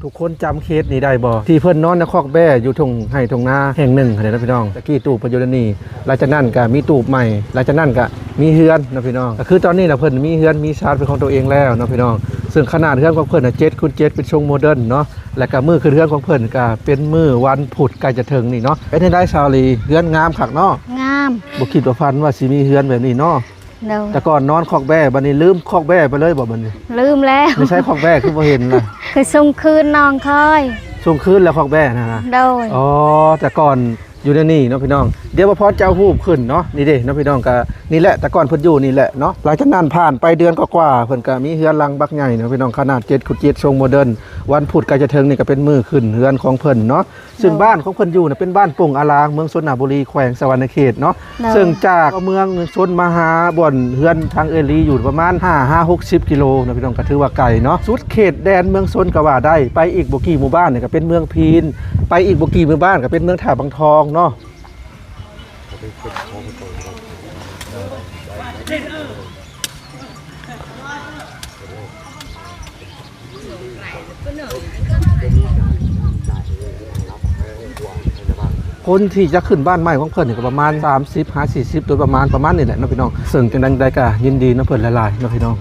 ทุกคนจำเคสนี้ได้บ่ที่เพิ่นนอนในคอกแบ่อยู่ทงให้ทงนาแห่งหนึ่งนะพี่น้องตะกี้ตู้ปัจจุบันนี้หลังจากนั้นก็มีตู้ใหม่หลังจากนั้นก็มีเฮือนนะพี่น้องก็คือตอนนี้นะเพิ่นมีเฮือนมีชาร์จเป็นของตัวเองแล้วนะพี่น้องซึ่งขนาดเฮือนของเพิ่นน่ะ7x7เป็นทรงโมเดิร์นเนาะและก็มือคือเฮือนของเพิ่นก็เป็นมือวันพุธใกล้จะถึงนี่เนาะเป็นให้ได้ชาวลีเฮือนงามคักเนาะงามบ่คิดว่าฝันว่าสิมีเฮือนแบบนี้เนาะแต่ก่อนนอนคอกแบ่บัดนี้ลืมคอกแบ่ไปเลยบ่บัดนี้ลืมแล้วไม่ใช่คอกแบ่คือบ่เห็นล่ะคือส่งคืนน้องคอยส่งคืนแล้วคอกแบ่นะโดยอ๋อแต่ก่อนอยู่ในนี่เนาะพี่น้องเดี๋ยวพอเจ้าฮูบขึ้นเนาะนี่เด้เนาะพี่น้องก็นี่แหละแต่ก่อนเพิ่นอยู่นี่แหละเนาะหลังจากนั้นผ่านไปเดือนกว่าเพิ่นก็มีเฮือนหลังบักใหญ่เนาะพี่น้องขนาด7x7ทรงโมเดิร์นวันพุธใกล้จะถึงนี่ก็เป็นมือขึ้นเฮือนของเพิ่นเนาะซึ่งบ้านของเพิ่นอยู่น่ะเป็นบ้านโป่งอารางเมืองสนบุรีแขวงสะวรรณเขตเนาะซึ่งจากเมืองชนมาหาบ่อนเฮือนทางเอลีอยู่ประมาณ5-60 กิโลนะพี่น้องก็ถือว่าไกลเนาะสุดเขตแดนเมืองชนก็ว่าได้ไปอีกบ่กี่หมู่บ้านเนี่ยก็เป็นเมืองพีนไปอีกบ่กี่หมู่บ้านก็เป็นเมืองท่าบางทองเนาะคนที่จะขึ้นบ้านใหม่ของเพิ่นนี่ก็ประมาณ30-40โดยประมาณนี่แหละเนาะพี่น้องซึ่งจังใดก็ยินดีนะเพิ่นหลายๆเนาะพี่น้อง